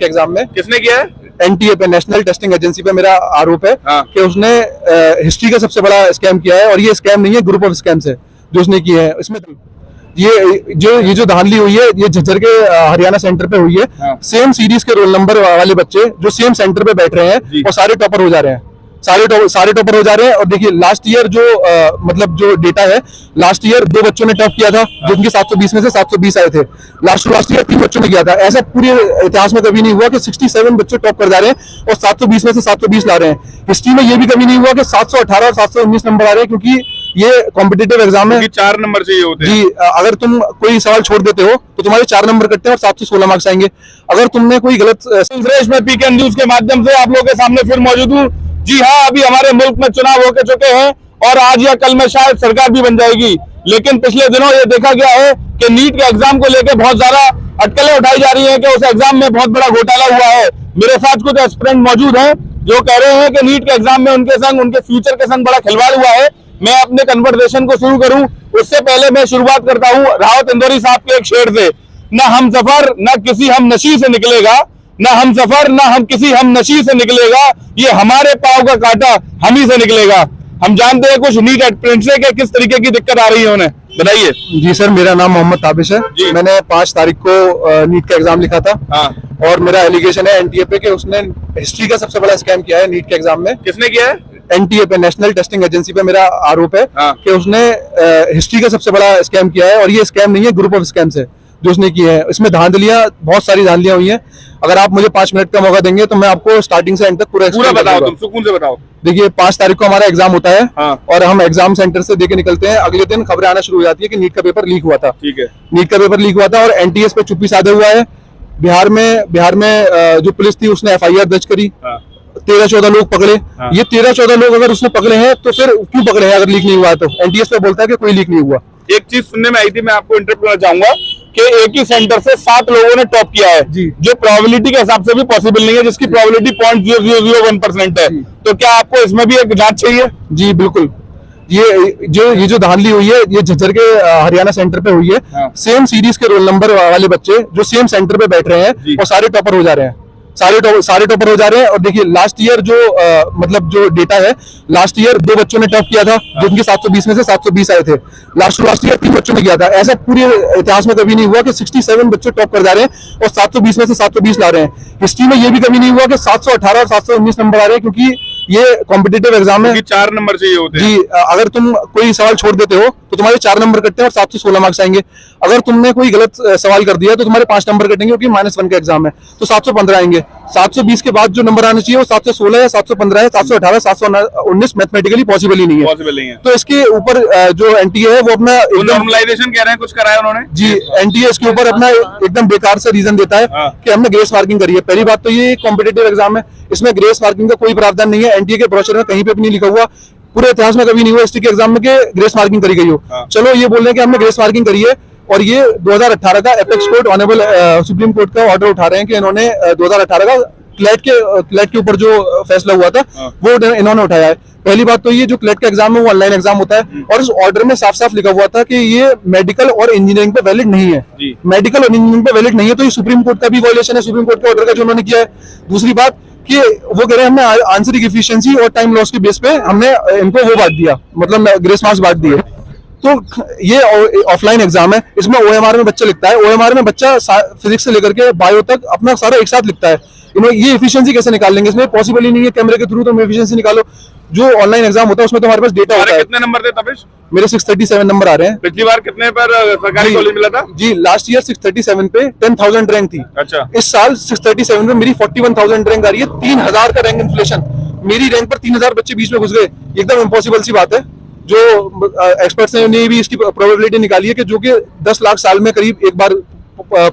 के एग्जाम में। किसने किया है? एनटीए पे, नेशनल टेस्टिंग एजेंसी पे मेरा आरोप है कि उसने हिस्ट्री का सबसे बड़ा स्कैम किया है, और ये स्कैम नहीं है, ग्रुप ऑफ स्कैम्स है जो उसने किए हैं। इसमें ये जो धांधली हुई है, ये झज्जर के हरियाणा सेंटर पे हुई है। सेम सीरीज के रोल नंबर वाले बच्चे जो सेम सेंटर पे बैठ रहे हैं और सारे टॉपर हो जा रहे हैं, सारे टॉपर हो जा रहे हैं। और देखिए लास्ट ईयर जो मतलब जो डेटा है, लास्ट ईयर 2 बच्चों ने टॉप किया था, जिनके 720 में से 720 आए थे। लास्ट ईयर 3 बच्चों ने किया था। ऐसा पूरे इतिहास में कभी नहीं हुआ कि 67 बच्चे टॉप कर जा रहे हैं और 720 में से 720 ला रहे हैं। हिस्ट्री में ये भी कभी नहीं हुआ कि 718 और 719 नंबर आ रहे हैं, क्योंकि ये कॉम्पिटिटिव एग्जाम है। 4 नंबर चाहिए होते हैं। जी, अगर तुम कोई सवाल छोड़ देते हो तो तुम्हारे 4 नंबर कटते हैं और 716 मार्क्स आएंगे। अगर तुमने कोई गलत मैं पीके न्यूज के माध्यम से आप लोगों के सामने फिर मौजूद हूँ। जी हाँ, अभी हमारे मुल्क में चुनाव हो चुके हैं और आज या कल में शायद सरकार भी बन जाएगी, लेकिन पिछले दिनों ये देखा गया है कि नीट के एग्जाम को लेकर बहुत ज्यादा अटकलें उठाई जा रही हैं कि उस एग्जाम में बहुत बड़ा घोटाला हुआ है। मेरे साथ कुछ एस्पिरेंट मौजूद हैं जो कह रहे हैं कि नीट के एग्जाम में उनके संग, उनके फ्यूचर के संग बड़ा खिलवाड़ हुआ है। मैं अपने कन्वर्सेशन को शुरू करूं उससे पहले मैं शुरुआत करता हूं राहत इंदौरी साहब के एक शेर से। न हम सफर न किसी हम नशी से निकलेगा, न हम सफर न हम किसी हम नशी से निकलेगा, ये हमारे पांव का कांटा हम ही से निकलेगा। हम जानते हैं कुछ नीट एस्पिरेंट्स से कि किस तरीके की दिक्कत आ रही है उन्हें, बताइए। जी सर, मेरा नाम मोहम्मद ताबिश है। मैंने 5 तारीख को नीट का एग्जाम लिखा था। और मेरा एलिगेशन है एनटीए पे कि उसने हिस्ट्री का सबसे बड़ा स्कैम किया है नीट के एग्जाम में। किसने किया है? एनटीए पे, नेशनल टेस्टिंग एजेंसी पे मेरा आरोप है कि उसने हिस्ट्री का सबसे बड़ा स्कैम किया है, और ये स्कैम नहीं है, ग्रुप ऑफ स्कैम्स है जो उसने किए हैं। इसमें धांधलियां, बहुत सारी धांधलियां हुई हैं। अगर आप मुझे 5 मिनट का मौका देंगे तो मैं आपको स्टार्टिंग से एंड तक पूरा बताओ, तुम सुकून से बताओ। देखिए 5 तारीख को हमारा एग्जाम होता है और हम एग्जाम सेंटर से देके निकलते हैं। अगले दिन खबरें आना शुरू हो जाती है कि नीट का पेपर लीक हुआ था। ठीक है, नीट का पेपर लीक हुआ था और एनटीएस पे चुप्पी साधे हुआ है। बिहार में जो पुलिस थी उसने एफआईआर दर्ज करी। 13-14 लोग पकड़े। ये 13-14 लोग अगर उसने पकड़े हैं तो फिर क्यों पकड़े हैं अगर लीक नहीं हुआ? तो एनटीएस पे बोलता है कि कोई लीक नहीं हुआ। एक चीज सुनने में आई थी, मैं आपको इंटरव्यू करना चाहूंगा कि एक ही सेंटर से 7 लोगों ने टॉप किया है, जो प्रोबेबिलिटी के हिसाब से भी पॉसिबल नहीं है, जिसकी प्रोबेबिलिटी 0.0001% है। तो क्या आपको इसमें भी एक जांच चाहिए? जी बिल्कुल। ये जो धांधली हुई है, ये झज्जर के हरियाणा सेंटर पे हुई है। सेम सीरीज के रोल नंबर वाले बच्चे जो सेम सेंटर पे बैठ रहे हैं और सारे टॉपर हो जा रहे हैं, सारे टॉपर हो जा रहे हैं। और देखिए लास्ट ईयर जो मतलब जो डेटा है, लास्ट ईयर 2 बच्चों ने टॉप किया था, जिनके 720 में से 720 आए थे। लास्ट ईयर 3 बच्चों ने किया था। ऐसा पूरे इतिहास में कभी नहीं हुआ कि 67 बच्चे टॉप कर जा रहे हैं और 720 में से 720 ला रहे हैं। हिस्ट्री में ये भी कभी नहीं हुआ कि 718 और 719 नंबर आ रहे हैं, क्योंकि ये कॉम्पिटिटिव एग्जाम है। 4 नंबर चाहिए होते हैं। जी, अगर तुम कोई सवाल छोड़ देते हो तो तुम्हारे 4 नंबर कटते हैं और 716 मार्क्स आएंगे। अगर तुमने कोई गलत सवाल कर दिया तो तुम्हारे 5 नंबर कटेंगे, क्योंकि -1 का एग्जाम है, तो 715 आएंगे। 720 के बाद जो नंबर आना चाहिए वो 716 या 715 है। 718 719 मैथमेटिकली पॉसिबल ही नहीं है। तो इसके ऊपर जो एनटीए है वो अपना नॉर्मलाइजेशन कह रहे हैं, कुछ कराया उन्होंने। जी, एनटीए इसके ऊपर अपना एकदम बेकार से रीजन देता है कि हमने ग्रेस मार्किंग करी है। पहली बात तो ये कॉम्पिटिटिव एग्जाम है, इसमें ग्रेस मार्किंग का कोई प्रावधान नहीं है। एनटीए के ब्रोशर में कहीं पे भी नहीं लिखा हुआ, पूरे इतिहास में कभी नहीं हुआ हिस्ट्री के एग्जाम में कि ग्रेस मार्किंग करी गई हो। चलो ये बोल रहे हैं कि हमने ग्रेस मार्किंग करी है, और ये 2018 का apex court honourable supreme court का ऑर्डर उठा रहे हैं कि इन्होंने 2018 का क्लैट के ऊपर जो फैसला हुआ था वो इन्होंने उठाया है। पहली बात तो ये जो क्लैट का एग्जाम है वो ऑनलाइन एग्जाम होता है, और इस ऑर्डर में साफ साफ लिखा हुआ था कि ये मेडिकल और इंजीनियरिंग पे वैलिड नहीं है। मेडिकल और इंजीनियरिंग पे वैलिड नहीं है, तो ये सुप्रीम कोर्ट का भी वायलेशन है, सुप्रीम कोर्ट के ऑर्डर का जो उन्होंने किया है। दूसरी बात कि वो कह रहे हैं हमने आंसरिंग एफिशिएंसी और टाइम लॉस के बेस पे हमने इनको वो बांट दिया, मतलब ग्रेस मार्क्स बांट दिए। तो ये ऑफलाइन एग्जाम है, इसमें ओएमआर में बच्चा लिखता है। ओएमआर में बच्चा फिजिक्स से लेकर के बायो तक अपना सारा एक साथ लिखता है। ये एफिशिएंसी कैसे निकाल लेंगे? इसमें पॉसिबल ही नहीं है। कैमरे के थ्रू तुम एफिशिएंसी निकालो। जो ऑनलाइन एग्जाम होता है उसमें तुम्हारे पास डेटा होता है। कितने नंबर थे तपेश? मेरे 637 नंबर आ रहे हैं। पिछली बार कितने पर सरकारी कॉलेज मिला था? जी, लास्ट ईयर 637 पे 10,000 रैंक थी। अच्छा, इस साल 637 में मेरी 41,000 रैंक आ रही है। 3,000 का रैंक इन्फ्लेशन, मेरी रैंक पर 3,000 बच्चे बीच में घुस गए। एकदम इम्पॉसिबल सी बात है। जो एक्सपर्ट्स ने भी इसकी प्रोबेबिलिटी निकाली है कि जो कि 10 लाख साल में करीब एक बार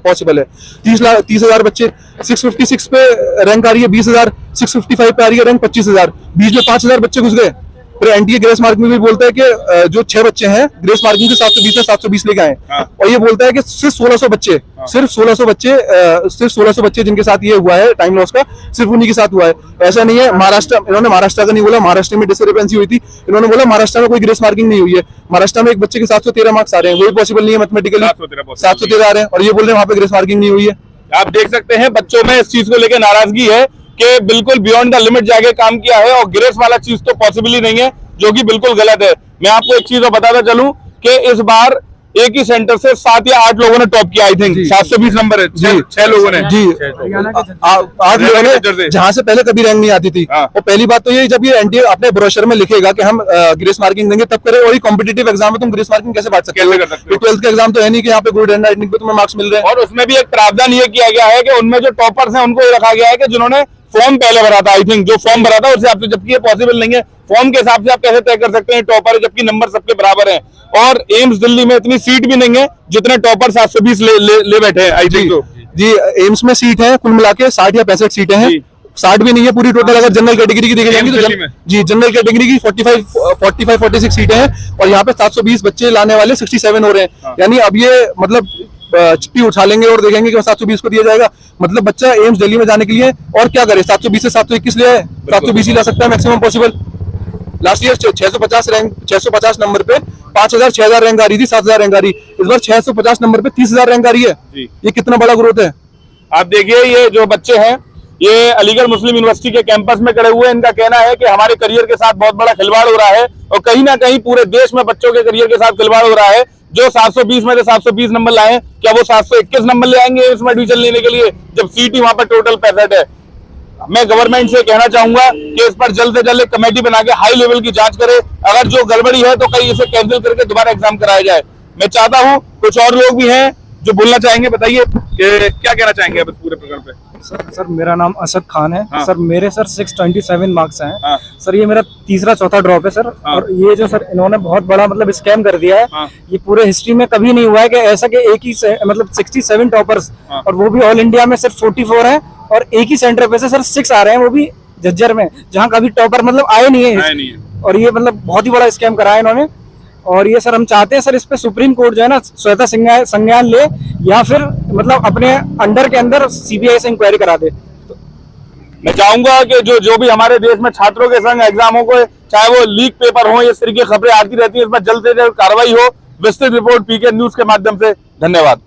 पॉसिबल है। 30,000 बच्चे 656 पे रैंक आ रही है 20,000, 655 पे आ रही है रैंक 25,000, बीच में 5,000 बच्चे घुस गए। फिर एनटीए ग्रेस मार्किंग में भी बोलता है कि जो 6 बच्चे हैं ग्रेस मार्किंग के 720 से 720 लेके आए, और ये बोलता है कि सिर्फ 1600 बच्चे सिर्फ 1600 बच्चे जिनके साथ ये हुआ है टाइम लॉस का, सिर्फ उन्हीं के साथ हुआ है। ऐसा नहीं है। महाराष्ट्र, इन्होंने महाराष्ट्र का नहीं बोला, महाराष्ट्र में डिस्क्रिपेंसी हुई थी, इन्होंने बोला महाराष्ट्र में कोई ग्रेस मार्किंग नहीं हुई है। महाराष्ट्र में एक बच्चे के 713 मार्क्स आ रहे हैं, वो भी पॉसिबल नहीं है मैथमेटिकली। 713 आ रहे हैं, और ये बोल रहे हैं वहां पे ग्रेस मार्किंग नहीं हुई है। आप देख सकते हैं बच्चों में इस चीज को लेकर नाराजगी है कि बिल्कुल बियॉन्ड द लिमिट जाके काम किया है और ग्रेस वाला चीज तो पॉसिबल ही नहीं है, जो कि बिल्कुल गलत है। मैं आपको एक चीज और बताता चलूं कि इस बार एक ही सेंटर से 7 या 8 लोगों ने टॉप किया, आई थिंक 720 नंबर है, 6 लोगों ने जी 8 लोगों ने, जहां से पहले कभी रैंक नहीं आती थी। और पहली बात तो ये, जब ये एनटीए अपने ब्रोशर में लिखेगा कि हम ग्रेस मार्किंग देंगे तब करे, वही कॉम्पिटिटिव एग्जाम में तुम ग्रेस मार्किंग कैसे बांट सकते हो? 12th के एग्जाम तो है नहीं कि यहाँ पे गुड हैंड राइटिंग पे तुम्हें मार्क्स मिल रहे हैं। और उसमें भी एक प्रावधान ये किया गया है कि उनमें जो टॉपर्स हैं उनको ये रखा गया है कि जिन्होंने फॉर्म पहले भरा था, आई थिंक जो फॉर्म भरा था उस हिसाब से, जबकि ये पॉसिबल नहीं है। फॉर्म के हिसाब से आप कैसे तय कर सकते हैं टॉपर है जबकि नंबर सबके बराबर हैं? और एम्स दिल्ली में इतनी सीट भी नहीं है जितने टॉपर 720 ले बैठे हैं, आई थिंक। जी एम्स में सीट है कुल मिला के 60 या 65 सीटें हैं, 60 भी नहीं है पूरी टोटल। अगर जनरल कैटेगरी की देखी जाएंगी तो जी जनरल कैटेगरी की 45-46 सीटें हैं और यहाँ पे 720 बच्चे लाने वाले 67 हो रहे हैं। यानी अब ये मतलब चिट्ठी उठा लेंगे और देखेंगे कि 720 को दिया जाएगा। मतलब बच्चा एम्स दिल्ली में जाने के लिए और क्या करे, 720 से 721 ले आए, 720 ही ला सकता है maximum possible. Last year 650 number पे 5000 6000 रैंक आ रही थी, 7000 रैंक आ रही। इस बार 650 नंबर पे 30,000 रैंक आ रही है। ये कितना बड़ा ग्रोथ है। आप देखिए ये जो बच्चे हैं ये अलीगढ़ मुस्लिम यूनिवर्सिटी के कैंपस में खड़े हुए हैं। इनका कहना है कि हमारे करियर के साथ बहुत बड़ा खिलवाड़ हो रहा है और कहीं ना कहीं पूरे देश में बच्चों के करियर के साथ खिलवाड़ हो रहा है। जो 720 में से 720 नंबर लाए, क्या वो 721 नंबर ले आएंगे इसमें एडमिशन लेने के लिए, जब सीट ही वहां पर टोटल 65 है? मैं गवर्नमेंट से कहना चाहूंगा कि इस पर जल्द से जल्द एक कमेटी बना के हाई लेवल की जांच करे। अगर जो गड़बड़ी है तो कहीं इसे कैंसिल करके दोबारा एग्जाम कराया जाए। मैं चाहता हूं, कुछ और लोग भी हैं जो बोलना चाहेंगे, बताइए क्या कहना चाहेंगे अब इस पूरे प्रकरण पे? सर मेरा नाम असद खान है। हाँ। सर मेरे सर 627 मार्क्स हैं। हाँ। सर ये मेरा तीसरा चौथा ड्रॉप है सर। हाँ। और ये जो सर इन्होंने बहुत बड़ा मतलब स्कैम कर दिया है। हाँ। ये पूरे हिस्ट्री में कभी नहीं हुआ है कि ऐसा कि एक ही मतलब 67 टॉपर्स, हाँ। और वो भी ऑल इंडिया में सिर्फ 44 है और एक ही सेंटर पे से सर 6 आ रहे हैं, वो भी झज्जर में, जहाँ कभी टॉपर मतलब आए नहीं है। और ये मतलब बहुत ही बड़ा स्कैम कराया इन्होंने। और ये सर हम चाहते हैं सर इस पे सुप्रीम कोर्ट जो है ना स्वतः संज्ञान ले, या फिर मतलब अपने अंडर के अंदर सीबीआई से इंक्वायरी करा दे। मैं चाहूंगा कि जो भी हमारे देश में छात्रों के संग एग्जामों को, चाहे वो लीक पेपर हो, इस तरीके की खबरें आती रहती है, इसमें जल्द से जल्द कार्रवाई हो। विस्तृत रिपोर्ट पीके न्यूज के माध्यम से, धन्यवाद।